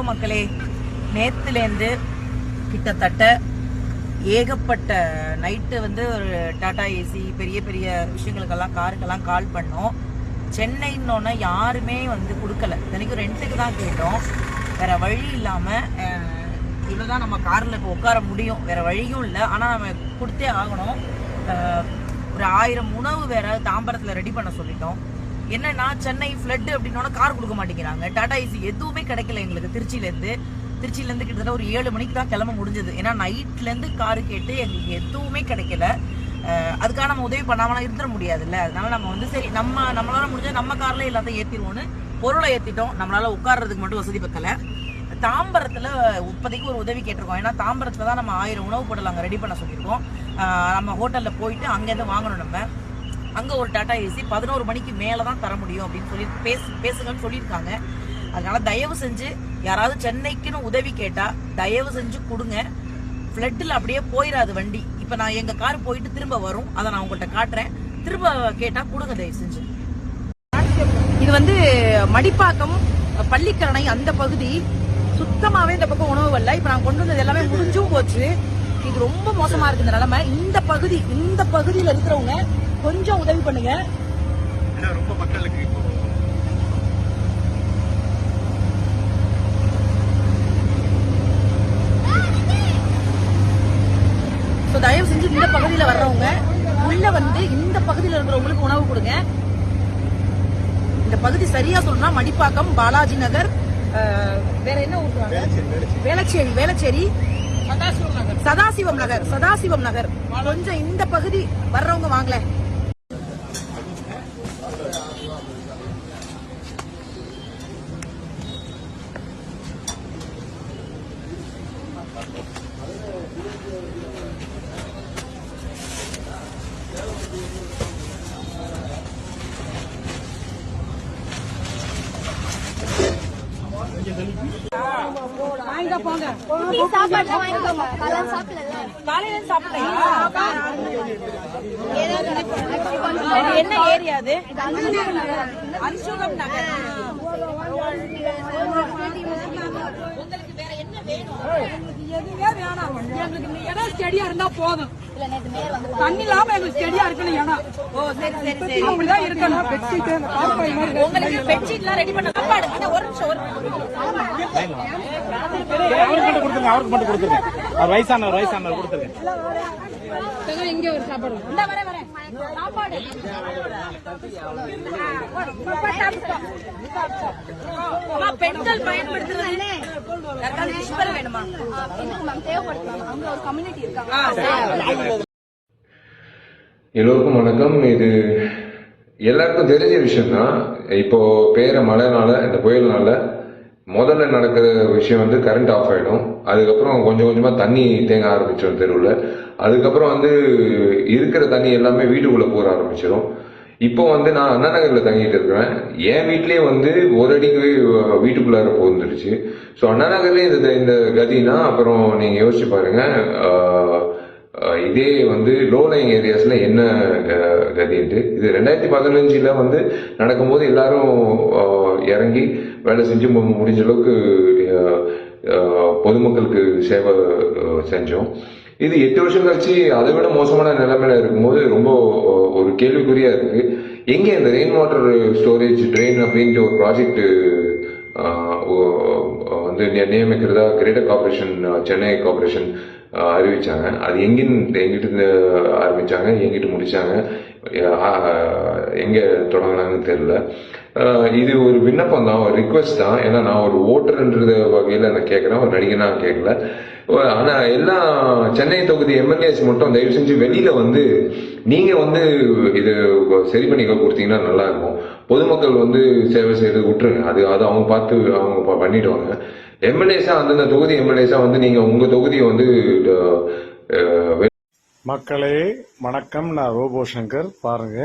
மக்களே, நேத்துலேருந்து கிட்டத்தட்ட ஏகப்பட்ட நைட்டு ஒரு டாடா ஏசி பெரிய பெரிய விஷயங்களுக்கெல்லாம் காருக்கெல்லாம் கால் பண்ணோம். சென்னைன்னொன்னே யாருமே கொடுக்கல. இத்தனைக்கும் ரெண்ட்டுக்கு தான் கேட்டோம். வேற வழி இல்லாமல் இவ்வளோதான் நம்ம காரில் இப்போ உட்கார முடியும், வேற வழியும் இல்லை. ஆனால் நம்ம கொடுத்தே ஆகணும். ஒரு 1000 உணவு வேற தாம்பரத்தில் ரெடி பண்ண சொல்லிட்டோம். என்னன்னா சென்னை ஃப்ளட் அப்படின்னோட கார் கொடுக்க மாட்டேங்கிறாங்க. டாடா ஏசி எதுவுமே கிடைக்கல எங்களுக்கு. திருச்சியிலேருந்து கிட்டத்தட்ட ஒரு 7 மணிக்கு தான் கிளம்ப முடிஞ்சது. ஏன்னா நைட்லேருந்து காரு கேட்டு எங்களுக்கு எதுவுமே கிடைக்கல. அதுக்காக நம்ம உதவி பண்ணாமலாம் இருந்துட முடியாதுல்ல. அதனால நம்ம சரி நம்மளால முடிஞ்ச நம்ம கார்ல எல்லாத்தையும் ஏற்றிடுவோன்னு பொருளை ஏற்றிட்டோம். நம்மளால உட்கார்றதுக்கு மட்டும் வசதி பத்தலை. தாம்பரத்தில் இப்போதைக்கு ஒரு உதவி கேட்டிருக்கோம். ஏன்னா தாம்பரத்தில் தான் நம்ம 1000 உணவு பொருள் அங்கே ரெடி பண்ண சொல்லியிருக்கோம். நம்ம ஹோட்டலில் போயிட்டு அங்கேருந்து வாங்கணும். நம்ம அங்கே ஒரு டாடா ஏசி 11 மணிக்கு மேலே தான் தர முடியும் அப்படின்னு சொல்லி பேசுங்கன்னு சொல்லியிருக்காங்க. அதனால தயவு செஞ்சு யாராவது சென்னைக்குன்னு உதவி கேட்டால் தயவு செஞ்சு கொடுங்க. ஃப்ளட்டில் அப்படியே போயிடாது வண்டி. இப்போ நான் எங்கள் கார் போயிட்டு திரும்ப வரும், அதை நான் உங்கள்கிட்ட காட்டுறேன். திரும்ப கேட்டால் கொடுங்க தயவு செஞ்சு. இது மடிப்பாக்கம் பள்ளிக்கரணை அந்த பகுதி சுத்தமாவே இந்த பக்கம் உணவு வரல. இப்ப நான் கொண்டு வந்தது எல்லாமே முடிஞ்சும் போச்சு. இது ரொம்ப மோசமா இருக்கு இந்த நிலைமை. இந்த பகுதியில இருக்கிறவங்க கொஞ்சம் உதவி பண்ணுங்க. ரொம்ப மக்களுக்கு தயவு செஞ்சு இந்த பகுதியில வர்றவங்க உள்ள இந்த பகுதியில இருக்கிறவங்களுக்கு உணவு கொடுங்க. இந்த பகுதி சரியா சொல்லணும்னா மடிப்பாக்கம், பாலாஜி நகர், வேற என்ன ஊர்? வேளச்சேரி, சதாசிவம் நகர். கொஞ்சம் இந்த பகுதி வர்றவங்க வாங்கல. என்ன ஏரியா அது? அன்சுகம் நகர். உங்களுக்கு வேற என்ன வேணும்? எதுவே வேணாம். எங்களுக்கு இடம் ஸ்டெடியா இருந்தா போதும். தண்ணி இல்லாம எங்களுக்கு ஸ்டெடியா இருக்கணும் இடம். ஓ சரி அப்படிதான் இருக்கணும். உங்களுக்கு பெட்ஷீட்லாம் ரெடி பண்ண சாப்பாடு. ஒரு நிமிஷம் அவருக்கு மட்டும் கொடுத்துருங்க. அவர் வயசானவர் கொடுத்துருங்க. இங்க ஒரு சாப்பாடு வரேன் சாப்பாடு பெண்கள் பயன்படுத்துறது வேணுமா? எல்லோருக்கும் வணக்கம். இது எல்லாருக்கும் தெரிஞ்ச விஷயம் தான். இப்போ பெய்கிற மழைனால, இந்த புயல்னால முதல்ல நடக்கிற விஷயம் கரண்ட் ஆஃப் ஆகிடும். அதுக்கப்புறம் கொஞ்சம் கொஞ்சமாக தண்ணி தேங்க ஆரம்பிச்சிடும் தெருவில். அதுக்கப்புறம் இருக்கிற தண்ணி எல்லாமே வீட்டுக்குள்ளே போக ஆரம்பிச்சிடும். இப்போ நான் அண்ணா நகரில் தங்கிட்டு இருக்கிறேன். என் வீட்லேயே ஒரு அடிக்கு வீட்டுக்குள்ளார போந்துருச்சு. ஸோ அண்ணா நகர்லேயே இந்த கதினா அப்புறம் நீங்கள் யோசிச்சு பாருங்க. இதே லோலைங் ஏரியாஸ்ல என்ன கதின்ட்டு. இது 2015 நடக்கும்போது எல்லாரும் இறங்கி வேலை செஞ்சு முடிஞ்ச அளவுக்கு பொதுமக்களுக்கு சேவை செஞ்சோம். இது 8 வருஷம் கழிச்சு அதை விட மோசமான நிலைமையில இருக்கும்போது ரொம்ப ஒரு கேள்விக்குறியா இருக்கு. எங்கே இந்த ரெயின் வாட்டர் ஸ்டோரேஜ் ட்ரெயின் அப்படின்ட்டு ஒரு ப்ராஜெக்ட் நியமிக்கிறதா கிரேட்டர் கார்பரேஷன், சென்னை கார்பரேஷன் அறிவிச்சாங்க. அது எங்கிட்டு ஆரம்பிச்சாங்க, எங்கிட்டு முடிச்சாங்க, எங்க தொடங்கினாங்கன்னு தெரியல. இது ஒரு விண்ணப்பம் தான், ஒரு ரிக்வெஸ்ட் தான். ஏன்னா நான் ஒரு ஓட்டர்ன்ற வகையில் நான் கேட்குறேன், ஒரு நடிகனா கேட்கல. ஆனால் எல்லா சென்னை தொகுதி எம்எல்ஏஸ் மட்டும் தயவு செஞ்சு வெளியில நீங்க இது சரி பண்ணி கொடுத்தீங்கன்னா நல்லா இருக்கும். பொதுமக்கள் சேவை செய்யறது விட்டுருங்க. அது அவங்க பார்த்து அவங்க பண்ணிடுவாங்க. எம்எல்ஏஸா அந்தந்த தொகுதி எம்எல்ஏஸா நீங்க உங்க தொகுதியை மக்களே வணக்கம். நான் ரோபோ சங்கர். பாருங்க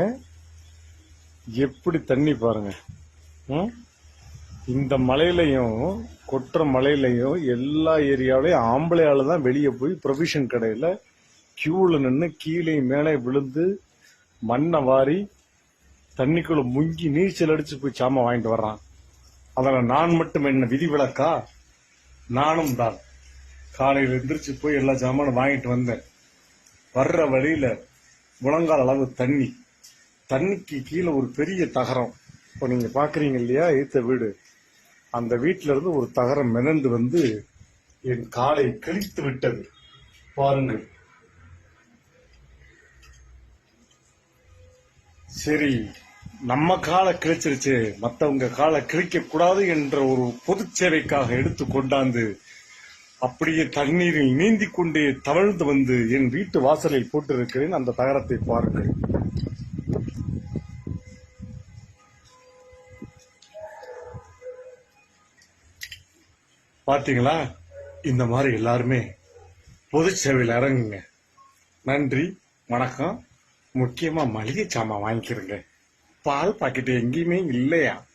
எப்படி தண்ணி பாருங்க. இந்த மலையிலையும் கொட்டுற மலையிலையும் எல்லா ஏரியாவிலையும் ஆம்பளையால தான் வெளியே போய் ப்ரொவிஷன் கடையில கியூல நின்று கீழே மேலே விழுந்து மண்ணை வாரி தண்ணிக்குள்ள முங்கி நீச்சல் அடிச்சு போய் சாமான் வாங்கிட்டு வர்றான். அதில் நான் மட்டும் என்ன விதிவிலக்கா? நானும் தான் காலையில் எந்திரிச்சு போய் எல்லா ஜாமானும் வாங்கிட்டு வந்தேன். வர்ற வழியில முழங்கால் அளவு தண்ணி, தண்ணிக்கு கீழே ஒரு பெரிய தகரம். இப்போ நீங்க பாக்குறீங்க இல்லையா ஏத்த வீடு, அந்த வீட்டுல இருந்து ஒரு தகரம் மிதந்து வந்து என் காலை கிழித்து விட்டது. பாருங்கள். சரி, நம்ம காலை கிழிச்சிருச்சு, மத்தவங்க காலை கிழிக்க கூடாது என்ற ஒரு பொது சேவைக்காக எடுத்து கொண்டாந்து அப்படியே தண்ணீரில் நீந்தி கொண்டே தவழ்ந்து வந்து என் வீட்டு வாசலில் போட்டிருக்கிறேன். அந்த தகரத்தை பாருங்கள். பாத்தீங்களா? இந்த மாதிரி எல்லாருமே பொது சேவையில் இறங்குங்க. நன்றி, வணக்கம். முக்கியமா மளிகை சாமான் வாங்கிக்கிறேங்க. பால் பாக்கெட் எங்கேயுமே இல்லையா?